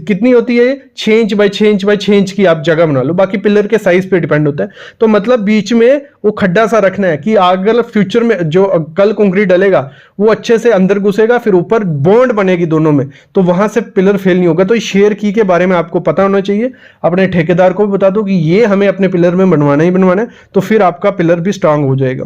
कितनी होती है, 6 inch by 6 inch by 6 inch की आप जगह बना लो, बाकी पिलर के साइज पे डिपेंड होता है। तो मतलब बीच में वो खड्डा सा रखना है कि अगर फ्यूचर में जो कल कंक्रीट डलेगा वो अच्छे से अंदर घुसेगा, फिर ऊपर बॉन्ड बनेगी दोनों में, तो वहां से पिलर फेल नहीं होगा। तो इस शेयर की के बारे में आपको पता होना चाहिए। अपने ठेकेदार को भी बता दो कि ये हमें अपने पिलर में बनवाना ही बनवाना है, तो फिर आपका पिलर भी स्ट्रांग हो जाएगा।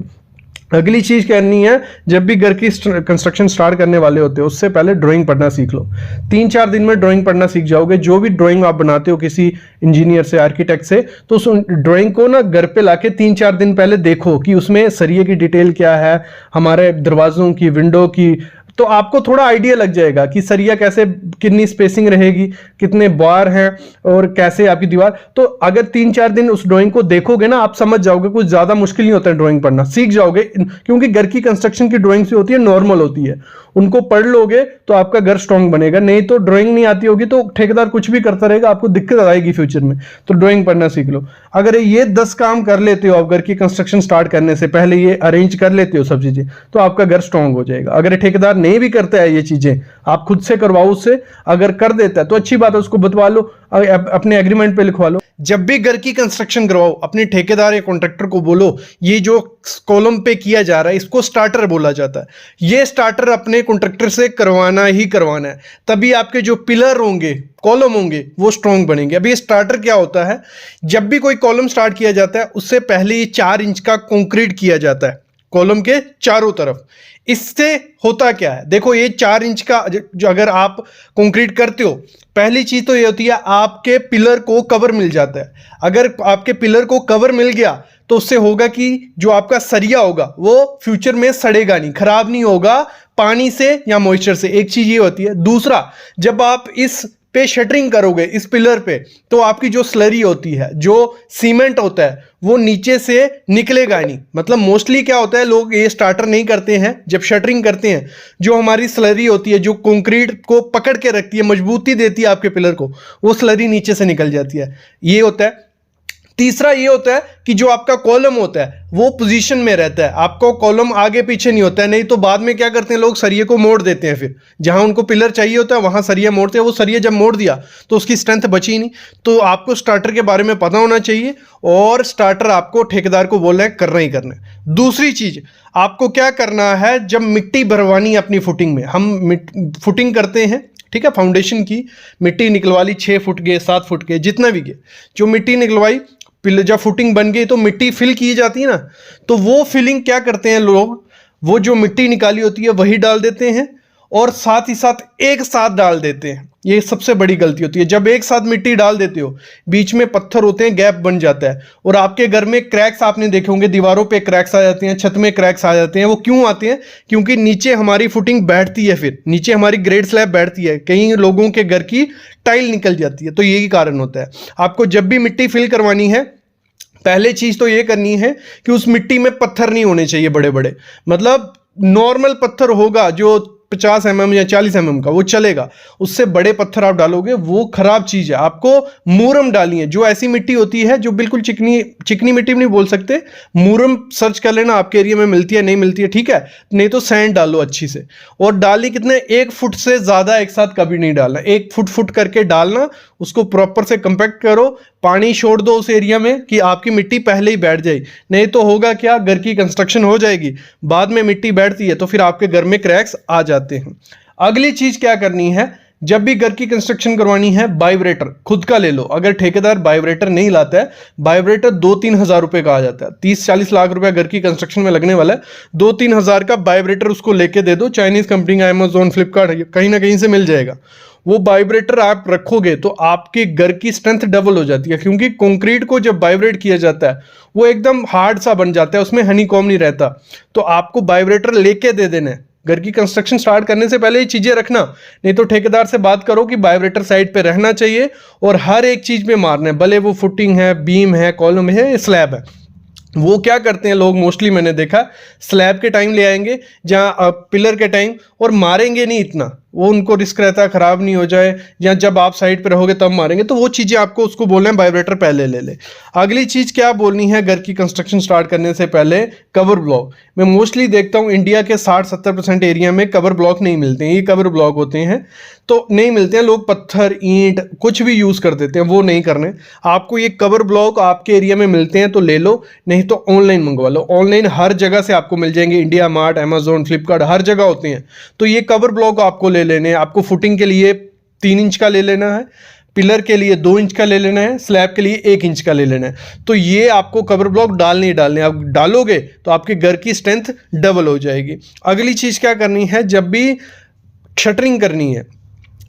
अगली चीज करनी है, जब भी घर की कंस्ट्रक्शन स्टार्ट करने वाले होते हो उससे पहले ड्राइंग पढ़ना सीख लो। 3-4 दिन में ड्राइंग पढ़ना सीख जाओगे। जो भी ड्राइंग आप बनाते हो किसी इंजीनियर से, आर्किटेक्ट से, तो उस ड्राइंग को ना घर पे लाके 3-4 दिन पहले देखो कि उसमें सरिये की डिटेल क्या है, हमारे दरवाजों की, विंडो की, तो आपको थोड़ा आइडिया लग जाएगा कि सरिया कैसे, कितनी स्पेसिंग रहेगी, कितने बार हैं और कैसे आपकी दीवार। तो अगर 3-4 दिन उस ड्राइंग को देखोगे ना, आप समझ जाओगे। कुछ ज्यादा मुश्किल नहीं होता है ड्राइंग पढ़ना, सीख जाओगे। क्योंकि घर की कंस्ट्रक्शन की ड्राइंग से होती है, नॉर्मल होती है, उनको पढ़ लोगे तो आपका घर स्ट्रांग बनेगा। नहीं तो ड्राइंग नहीं आती होगी तो ठेकेदार कुछ भी करता रहेगा, आपको दिक्कत आएगी फ्यूचर में। तो ड्राइंग पढ़ना सीख लो। अगर ये 10 काम कर लेते हो आप घर की कंस्ट्रक्शन स्टार्ट करने से पहले, ये अरेंज कर लेते हो सब चीजें, तो आपका घर स्ट्रांग हो जाएगा। अगर ठेकेदार नहीं भी करता है ये चीजें, आप खुद से करवाओ उससे। अगर कर देता है तो अच्छी बात है, उसको बतवा लो, अपने एग्रीमेंट पे लिखवा लो। जब भी घर की कंस्ट्रक्शन करवाओ अपने ठेकेदार या कॉन्ट्रैक्टर को बोलो, ये जो कॉलम पे किया जा रहा है इसको स्टार्टर बोला जाता है। ये स्टार्टर अपने कॉन्ट्रैक्टर से करवाना ही करवाना है, तभी आपके जो पिलर होंगे, कॉलम होंगे, वो स्ट्रॉन्ग बनेंगे। अभी ये स्टार्टर क्या होता है, जब भी कोई कॉलम स्टार्ट किया जाता है उससे पहले ये 4 इंच का कंक्रीट किया जाता है कॉलम के चारों तरफ। इससे होता क्या है, देखो ये 4 इंच का जो अगर आप कंक्रीट करते हो, पहली चीज तो ये होती है आपके पिलर को कवर मिल जाता है। अगर आपके पिलर को कवर मिल गया तो उससे होगा कि जो आपका सरिया होगा वो फ्यूचर में सड़ेगा नहीं, खराब नहीं होगा पानी से या मॉइस्चर से। एक चीज ये होती है। दूसरा, जब आप इस पे शटरिंग करोगे इस पिलर पे, तो आपकी जो स्लरी होती है, जो सीमेंट होता है, वो नीचे से निकलेगा नहीं। मतलब मोस्टली क्या होता है, लोग ये स्टार्टर नहीं करते हैं, जब शटरिंग करते हैं जो हमारी स्लरी होती है, जो कंक्रीट को पकड़ के रखती है, मजबूती देती है आपके पिलर को, वो स्लरी नीचे से निकल जाती है। ये होता है। तीसरा ये होता है कि जो आपका कॉलम होता है वो पोजीशन में रहता है, आपका कॉलम आगे पीछे नहीं होता है। नहीं तो बाद में क्या करते हैं लोग, सरिये को मोड़ देते हैं। फिर जहां उनको पिलर चाहिए होता है वहां सरिया मोड़ते हैं। वो सरिया जब मोड़ दिया तो उसकी स्ट्रेंथ बची नहीं। तो आपको स्टार्टर के बारे में पता होना चाहिए, और स्टार्टर आपको ठेकेदार को बोलना है, करना ही करना है। दूसरी चीज आपको क्या करना है, जब मिट्टी भरवानी है अपनी फुटिंग में, हम फुटिंग करते हैं, ठीक है, फाउंडेशन की मिट्टी निकलवा ली, 6 फुट के, 7 फुट के, जितना भी के, जो मिट्टी निकलवाई, जब फुटिंग बन गई तो मिट्टी फिल की जाती है ना, तो वो फिलिंग क्या करते हैं लोग, वो जो मिट्टी निकाली होती है वही डाल देते हैं, और साथ ही साथ एक साथ डाल देते हैं। ये सबसे बड़ी गलती होती है। जब एक साथ मिट्टी डाल देते हो, बीच में पत्थर होते हैं, गैप बन जाता है, और आपके घर में क्रैक्स आपने देखे होंगे, दीवारों पे क्रैक्स आ जाते हैं, छत में क्रैक्स आ जाते हैं। वो क्यों आते हैं, क्योंकि नीचे हमारी फुटिंग बैठती है, फिर नीचे हमारी ग्रेड स्लैब बैठती है, कई लोगों के घर की टाइल निकल जाती है। तो यही कारण होता है। आपको जब भी मिट्टी फिल करवानी है, पहले चीज तो ये करनी है कि उस मिट्टी में पत्थर नहीं होने चाहिए बड़े बड़े। मतलब नॉर्मल पत्थर होगा जो 50 mm या 40 mm का, वो चलेगा। उससे बड़े पत्थर आप डालोगे वो खराब चीज है। आपको मूरम डालनी है, जो ऐसी मिट्टी होती है जो बिल्कुल चिकनी मिट्टी भी नहीं बोल सकते, मूरम सर्च कर लेना आपके एरिया में मिलती है, नहीं मिलती है, ठीक है। नहीं तो सैंड डालो अच्छी से, और डाली कितने, 1 फुट से ज्यादा एक साथ कभी नहीं डालना, 1 फुट करके डालना। उसको प्रॉपर से कंपैक्ट करो, पानी छोड़ दो उस एरिया में कि आपकी मिट्टी पहले ही बैठ जाए। नहीं तो होगा क्या, घर की कंस्ट्रक्शन हो जाएगी, बाद में मिट्टी बैठती है तो फिर आपके घर में क्रैक्स आ जाते हैं। अगली चीज क्या करनी है, जब भी घर की कंस्ट्रक्शन करवानी है, वाइब्रेटर खुद का ले लो। अगर ठेकेदार वाइब्रेटर नहीं लाता है, वाइब्रेटर 2-3 हज़ार रुपए का आ जाता है। 30-40 लाख रुपए घर की कंस्ट्रक्शन में लगने वाला है, 2-3 हज़ार का वाइब्रेटर उसको लेके दे दो। चाइनीज कंपनी का, अमेजोन, फ्लिपकार्ट, कहीं ना कहीं से मिल जाएगा। वो वाइब्रेटर आप रखोगे तो आपके घर की स्ट्रेंथ डबल हो जाती है, क्योंकि कंक्रीट को जब वाइब्रेट किया जाता है वो एकदम हार्ड सा बन जाता है, उसमें हनीकॉम्ब नहीं रहता। तो आपको वाइब्रेटर लेके दे देना है। घर की कंस्ट्रक्शन स्टार्ट करने से पहले ये चीजें रखना, नहीं तो ठेकेदार से बात करो कि वाइब्रेटर साइड पे रहना चाहिए, और हर एक चीज पे मारना है, भले वो फुटिंग है, बीम है, कॉलम है, स्लैब है। वो क्या करते हैं लोग, मोस्टली मैंने देखा, स्लैब के टाइम ले आएंगे जहाँ पिलर के टाइम, और मारेंगे नहीं इतना, वो उनको रिस्क रहता है ख़राब नहीं हो जाए, या जब आप साइड पे रहोगे तब मारेंगे, तो वो चीज़ें आपको उसको बोलना है वाइब्रेटर पहले ले ले। अगली चीज़ क्या बोलनी है घर की कंस्ट्रक्शन स्टार्ट करने से पहले, कवर ब्लॉक। मैं मोस्टली देखता हूँ इंडिया के 60-70% एरिया में कवर ब्लॉक नहीं मिलते हैं, ये कवर ब्लॉक होते हैं तो नहीं मिलते हैं, लोग पत्थर ईंट कुछ भी यूज़ कर देते हैं, वो नहीं करने। आपको ये कवर ब्लॉक आपके एरिया में मिलते हैं तो ले लो, नहीं तो ऑनलाइन मंगवा लो। ऑनलाइन हर जगह से आपको मिल जाएंगे, इंडिया मार्ट, अमेजोन, फ्लिपकार्ट, हर जगह होते हैं। तो ये कवर ब्लॉक आपको ले लेने हैं। आपको फुटिंग के लिए 3 इंच का ले लेना है, पिलर के लिए 2 इंच का ले लेना है, स्लैब के लिए 1 इंच का ले लेना है। तो ये आपको कवर ब्लॉक डालने ही डालने, आप डालोगे तो आपके घर की स्ट्रेंथ डबल हो जाएगी। अगली चीज़ क्या करनी है, जब भी शटरिंग करनी है,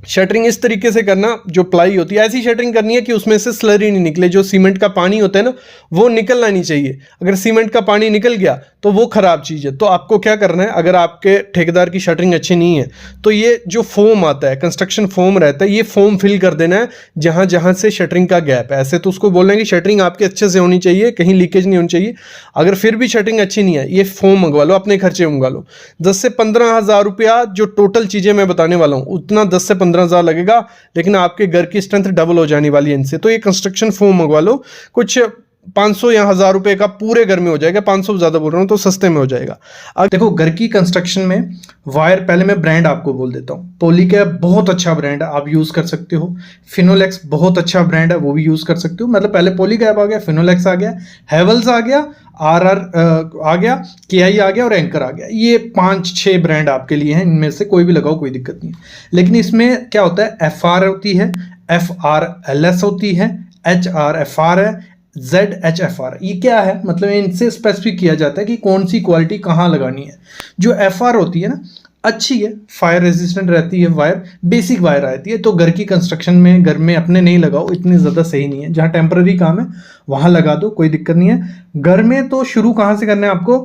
शटरिंग इस तरीके से करना, जो प्लाई होती है ऐसी शटरिंग करनी है कि उसमें से स्लरी नहीं निकले। जो सीमेंट का पानी होता है ना, वो निकलना नहीं चाहिए। अगर सीमेंट का पानी निकल गया तो वो खराब चीज़ है। तो आपको क्या करना है, अगर आपके ठेकेदार की शटरिंग अच्छी नहीं है तो ये जो फोम आता है, कंस्ट्रक्शन फोम रहता है, ये फोम फिल कर देना है जहाँ जहाँ से शटरिंग का गैप है। ऐसे तो उसको बोलना है कि शटरिंग आपके अच्छे से होनी चाहिए, कहीं लीकेज नहीं होनी चाहिए। अगर फिर भी शटरिंग अच्छी नहीं है, ये फोम मंगवा लो, अपने खर्चे मंगवा लो। 10 से 15 हज़ार रुपया जो टोटल चीज़ें मैं बताने वाला हूँ, उतना 10 से 15 हज़ार लगेगा, लेकिन आपके घर की स्ट्रेंथ डबल हो जाने वाली है इनसे। तो ये कंस्ट्रक्शन फोम मंगवा लो, कुछ 500 या 1000 रुपए का पूरे घर में हो जाएगा। 500 ज़्यादा बोल रहा हूँ, तो सस्ते में हो जाएगा। अब देखो घर की कंस्ट्रक्शन में वायर, पहले मैं ब्रांड आपको बोल देता हूँ। पॉलीकैब बहुत अच्छा ब्रांड है, आप यूज़ कर सकते हो। फिनोलेक्स बहुत अच्छा ब्रांड है, वो भी यूज़ कर सकते हो। मतलब पहले पॉलीकैब आ गया, फिनोलेक्स आ गया, हेवल्स आ गया, आरआर आ गया, केआई आ गया और एंकर आ गया। ये 5-6 ब्रांड आपके लिए हैं, इनमें से कोई भी लगाओ, कोई दिक्कत नहीं है। लेकिन इसमें क्या होता है, एफआर होती है, एफआरएलएस होती है, एचआरएफआर है, ZHFR। ये क्या है, मतलब इनसे स्पेसिफिक किया जाता है कि कौन सी क्वालिटी कहाँ लगानी है। जो FR होती है ना, अच्छी है, फायर रेजिस्टेंट रहती है, वायर बेसिक वायर रहती है। तो घर की कंस्ट्रक्शन में, घर में अपने नहीं लगाओ, इतनी ज़्यादा सही नहीं है। जहाँ टेम्पररी काम है वहाँ लगा दो, कोई दिक्कत नहीं है। घर में तो शुरू कहाँ से करना है आपको,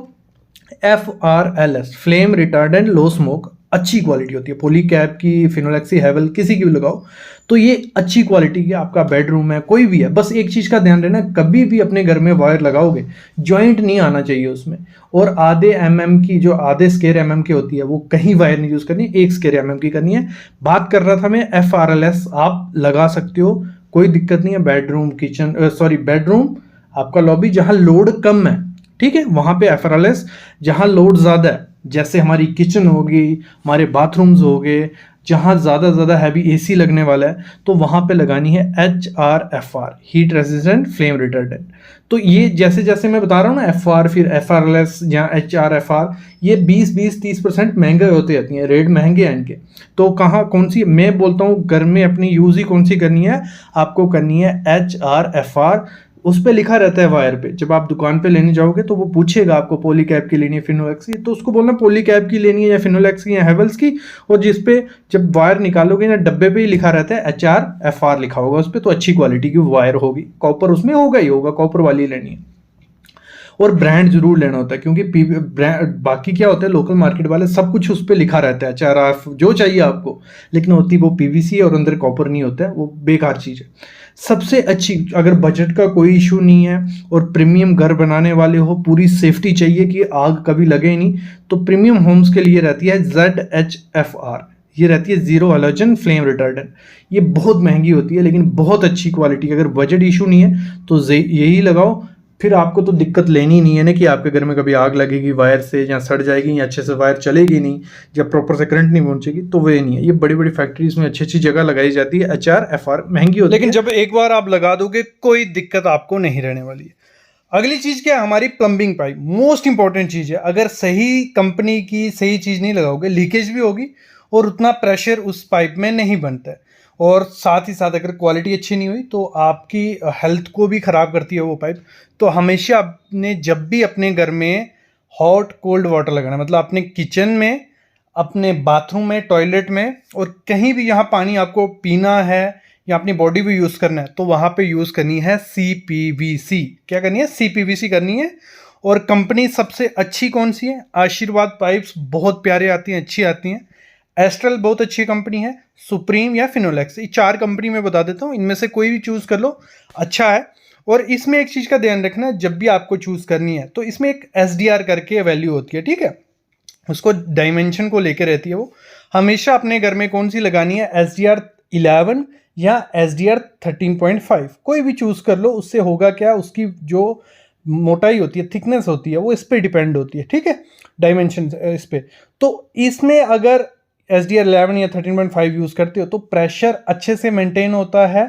FRLS, flame retardant low smoke, अच्छी क्वालिटी होती है। पॉलीकैब की, फिनोलेक्सी, हेवल, किसी की भी लगाओ तो ये अच्छी क्वालिटी की। आपका बेडरूम है, कोई भी है, बस एक चीज़ का ध्यान रखना, कभी भी अपने घर में वायर लगाओगे जॉइंट नहीं आना चाहिए उसमें। और आधे mm की, जो आधे स्क्वायर mm की होती है, वो कहीं वायर नहीं यूज़ करनी, 1 स्क्वायर mm की करनी है। बात कर रहा था मैं FRLS, आप लगा सकते हो, कोई दिक्कत नहीं है। बेडरूम, किचन, बेडरूम, आपका लॉबी, जहाँ लोड कम है, ठीक है, वहाँ पे FRLS। जहाँ लोड ज़्यादा है, जैसे हमारी किचन होगी, हमारे बाथरूम्स हो गए, जहाँ ज़्यादा हैवी AC लगने वाला है, तो वहाँ पे लगानी है HRFR, heat resistant flame retardant. तो ये जैसे जैसे मैं बता रहा हूँ ना, FR, फिर FRLS या HRFR, ये 20-30% महंगे होते जाती हैं, रेट महंगे हैं इनके। तो कहाँ, कौन सी मैं बोलता हूँ घर में अपनी यूज़ ही कौन सी करनी है, आपको करनी है HRFR। उस पे लिखा रहता है वायर पे। जब आप दुकान पे लेने जाओगे तो वो पूछेगा आपको पॉलीकैब की लेनी है, फिनोलेक्स की, तो उसको बोलना पॉलीकैब की लेनी है, या फिनोलेक्स की, या हेवल्स की। और जिस पे जब वायर निकालोगे ना, डब्बे पे ही लिखा रहता है HRFR लिखा होगा उस पे, तो अच्छी क्वालिटी की वायर होगी। कॉपर उसमें होगा ही होगा, कॉपर वाली लेनी है। और ब्रांड जरूर लेना होता है, क्योंकि बाकी क्या होता है, लोकल मार्केट वाले सब कुछ उस पर लिखा रहता है, HRF जो चाहिए आपको, लेकिन होती वो PVC है और अंदर कॉपर नहीं होता है, वो बेकार चीज़ है। सबसे अच्छी, अगर बजट का कोई इशू नहीं है और प्रीमियम घर बनाने वाले हो, पूरी सेफ्टी चाहिए कि आग कभी लगे ही नहीं, तो प्रीमियम होम्स के लिए रहती है ZHFR। ये रहती है जीरो हैलोजन फ्लेम रिटार्डेंट। ये बहुत महंगी होती है, लेकिन बहुत अच्छी क्वालिटी। अगर बजट इशू नहीं है तो यही लगाओ, फिर आपको तो दिक्कत लेनी नहीं है ना कि आपके घर में कभी आग लगेगी वायर से, या सड़ जाएगी, या अच्छे से वायर चलेगी नहीं, जब प्रॉपर से करंट नहीं पहुंचेगी, तो वे नहीं है। ये बड़ी बड़ी फैक्ट्रीज में अच्छी अच्छी जगह लगाई जाती है। HRFR महंगी होती है, लेकिन जब एक बार आप लगा दोगे कोई दिक्कत आपको नहीं रहने वाली है। अगली चीज़ क्या है, हमारी प्लम्बिंग पाइप मोस्ट इंपॉर्टेंट चीज़ है। अगर सही कंपनी की सही चीज़ नहीं लगाओगे, लीकेज भी होगी और उतना प्रेशर उस पाइप में नहीं बनता है। और साथ ही साथ अगर क्वालिटी अच्छी नहीं हुई तो आपकी हेल्थ को भी ख़राब करती है वो पाइप। तो हमेशा आपने जब भी अपने घर में हॉट कोल्ड वाटर लगाना, मतलब अपने किचन में, अपने बाथरूम में, टॉयलेट में, और कहीं भी यहाँ पानी आपको पीना है या अपनी बॉडी भी यूज़ करना है, तो वहाँ पे यूज़ करनी है CPVC। क्या करनी है, CPVC करनी है। और कंपनी सबसे अच्छी कौन सी है, आशीर्वाद पाइप्स बहुत प्यारे आती हैं, अच्छी आती हैं। एस्ट्रल बहुत अच्छी कंपनी है, सुप्रीम या फिनोलेक्स, ये 4 कंपनी में बता देता हूँ, इनमें से कोई भी चूज़ कर लो, अच्छा है। और इसमें एक चीज़ का ध्यान रखना, जब भी आपको चूज़ करनी है तो इसमें एक SDR करके वैल्यू होती है, ठीक है। उसको डायमेंशन को लेकर रहती है। वो हमेशा अपने घर में कौन सी लगानी है, SDR 11 या SDR 13.5, कोई भी चूज़ कर लो। उससे होगा क्या, उसकी जो मोटाई होती है, थिकनेस होती है, वो इस पे डिपेंड होती है, ठीक है, डायमेंशन इस पे। तो इसमें अगर SDR 11 या 13.5 यूज़ करते हो तो प्रेशर अच्छे से मेंटेन होता है,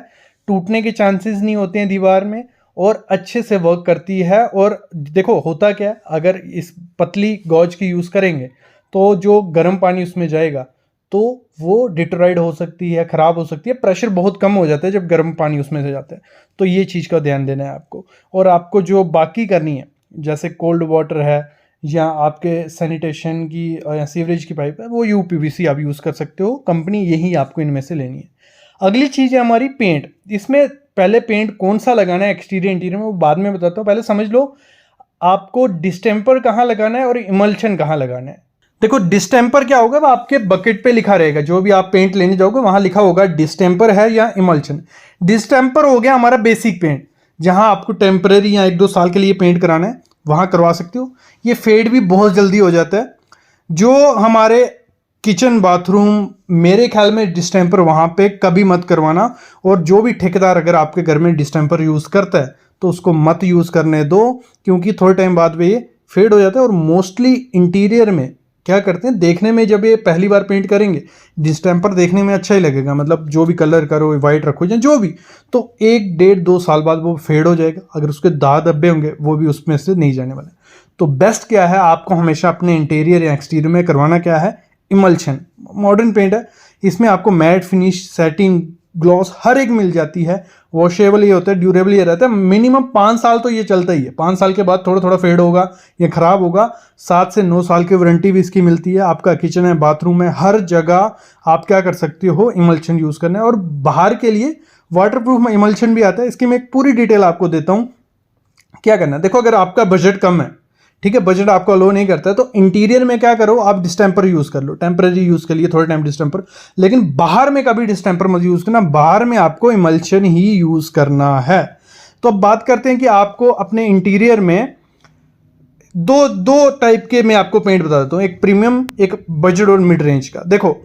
टूटने के चांसेस नहीं होते हैं दीवार में, और अच्छे से वर्क करती है। और देखो होता क्या है, अगर इस पतली गॉज की यूज़ करेंगे तो जो गर्म पानी उसमें जाएगा तो वो डिटोराइड हो सकती है, ख़राब हो सकती है, प्रेशर बहुत कम हो जाता है जब गर्म पानी उसमें से जाता है। तो ये चीज़ का ध्यान देना है आपको। और आपको जो बाकी करनी है, जैसे कोल्ड वाटर है या आपके सैनिटेशन की या सीवरेज की पाइप है, वो UPVC आप यूज़ कर सकते हो। कंपनी यही आपको इनमें से लेनी है। अगली चीज़ है हमारी पेंट। इसमें पहले पेंट कौन सा लगाना है एक्सटीरियर इंटीरियर में, वो बाद में बताता हूँ। पहले समझ लो आपको डिस्टेंपर कहाँ लगाना है और इमल्शन कहाँ लगाना है। देखो डिस्टेंपर क्या होगा, वो आपके बकेट पे लिखा रहेगा, जो भी आप पेंट लेने जाओगे वहाँ लिखा होगा डिस्टेंपर है या इमल्शन। डिस्टेंपर हो गया हमारा बेसिक पेंट, जहाँ आपको टेम्परेरी या 1-2 साल के लिए पेंट कराना है वहाँ करवा सकते हो। ये फेड भी बहुत जल्दी हो जाता है। जो हमारे किचन बाथरूम, मेरे ख्याल में डिस्टेंपर वहाँ पे कभी मत करवाना। और जो भी ठेकेदार अगर आपके घर में डिस्टेंपर यूज़ करता है तो उसको मत यूज़ करने दो, क्योंकि थोड़े टाइम बाद में ये फेड हो जाता है। और मोस्टली इंटीरियर में क्या करते हैं, देखने में जब ये पहली बार पेंट करेंगे डिस्टेंपर देखने में अच्छा ही लगेगा, मतलब जो भी कलर करो, वाइट रखो या जो भी, तो 1-1.5-2 साल बाद वो फेड हो जाएगा। अगर उसके दाग धब्बे होंगे वो भी उसमें से नहीं जाने वाले। तो बेस्ट क्या है, आपको हमेशा अपने इंटीरियर या एक्सटीरियर में करवाना क्या है, इमल्शन। मॉडर्न पेंट है, इसमें आपको मैट फिनिश, सैटिन, ग्लॉस हर एक मिल जाती है। वॉशेबल ये होता है, ड्यूरेबल ये रहता है। मिनिमम 5 साल तो ये चलता ही है। 5 साल के बाद थोड़ा थोड़ा फेड होगा या ख़राब होगा। 7 से 9 साल की वारंटी भी इसकी मिलती है। आपका किचन है, बाथरूम है, हर जगह आप क्या कर सकते हो, इमल्शन यूज़ करना है। और बाहर के लिए वाटरप्रूफ इमल्शन भी आता है। इसकी मैं एक पूरी डिटेल आपको देता हूँ क्या करना है। देखो अगर आपका बजट कम है, ठीक है, बजट आपको अलो नहीं करता है, तो इंटीरियर में क्या करो, आप डिस्टेंपर यूज़ कर लो, टेम्परेरी यूज़ के लिए थोड़े टाइम डिस्टेंपर। लेकिन बाहर में कभी डिस्टेंपर मत यूज़ करना, बाहर में आपको इमल्शन ही यूज़ करना है। तो अब बात करते हैं कि आपको अपने इंटीरियर में दो टाइप के मैं आपको पेंट बता देता हूँ, एक प्रीमियम, एक बजट और मिड रेंज का। देखो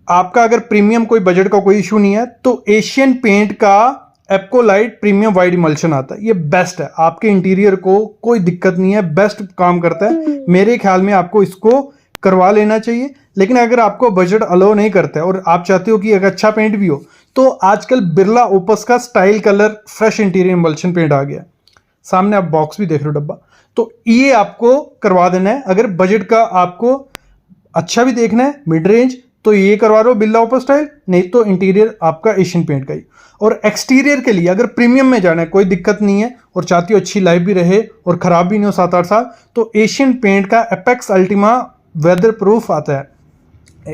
आपका अगर प्रीमियम कोई बजट का कोई इशू नहीं है तो एशियन पेंट का एप्कोलाइट प्रीमियम वाइट इमल्शन आता है। ये बेस्ट है, आपके इंटीरियर को कोई दिक्कत नहीं है, बेस्ट काम करता है। मेरे ख्याल में आपको इसको करवा लेना चाहिए। लेकिन अगर आपको बजट अलो नहीं करता है और आप चाहते हो कि एक अच्छा पेंट भी हो, तो आजकल बिरला ओपस का style colour fresh interior emulsion paint आ गया। सामने आप बॉक्स भी देख रहे हो, डब्बा, तो ये आपको करवा देना है। अगर बजट का आपको अच्छा भी देखना है, मिड रेंज, तो ये करवा लो बिरला ओपस स्टाइल, नहीं तो इंटीरियर आपका एशियन पेंट का ही। और एक्सटीरियर के लिए अगर प्रीमियम में जाना है, कोई दिक्कत नहीं है, और चाहती हो अच्छी लाइफ भी रहे और ख़राब भी नहीं हो 7-8 साल, तो एशियन पेंट का एपेक्स अल्टीमा वेदर प्रूफ आता है,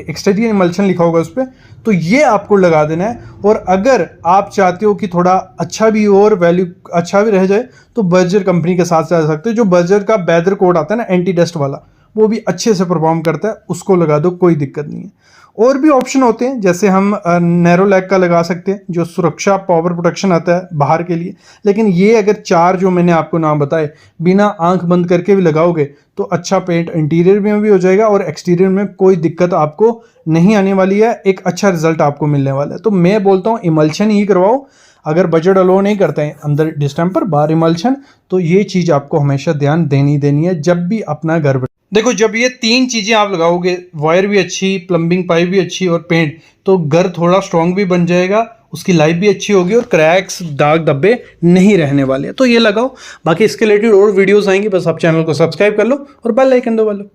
एक्सटीरियर इमल्शन लिखा होगा उस पर, तो ये आपको लगा देना है। और अगर आप चाहते हो कि थोड़ा अच्छा भी हो और वैल्यू अच्छा भी रह जाए, तो बर्जर कंपनी के साथ जा सकते हो। जो बर्जर का बेदर कोड आता है ना, एंटी डस्ट वाला, वो भी अच्छे से परफॉर्म करता है, उसको लगा दो, कोई दिक्कत नहीं है। और भी ऑप्शन होते हैं, जैसे हम नैरो लैग का लगा सकते हैं, जो सुरक्षा पावर प्रोटेक्शन आता है बाहर के लिए। लेकिन ये अगर 4 जो मैंने आपको नाम बताए बिना आंख बंद करके भी लगाओगे तो अच्छा पेंट इंटीरियर में भी हो जाएगा और एक्सटीरियर में कोई दिक्कत आपको नहीं आने वाली है, एक अच्छा रिजल्ट आपको मिलने वाला है। तो मैं बोलता हूँ इमल्शन ही करवाओ। अगर बजट अलो नहीं करते हैं, अंदर डिस्टेंपर बाहर इमल्शन, तो ये चीज़ आपको हमेशा ध्यान देनी है जब भी अपना घर। देखो जब ये 3 चीज़ें आप लगाओगे, वायर भी अच्छी, प्लम्बिंग पाइप भी अच्छी और पेंट, तो घर थोड़ा स्ट्रॉन्ग भी बन जाएगा, उसकी लाइफ भी अच्छी होगी और क्रैक्स, दाग धब्बे नहीं रहने वाले। तो ये लगाओ। बाकी इसके रिलेटेड और वीडियोस आएंगे, बस आप चैनल को सब्सक्राइब कर लो और बेल आइकन दबा लो।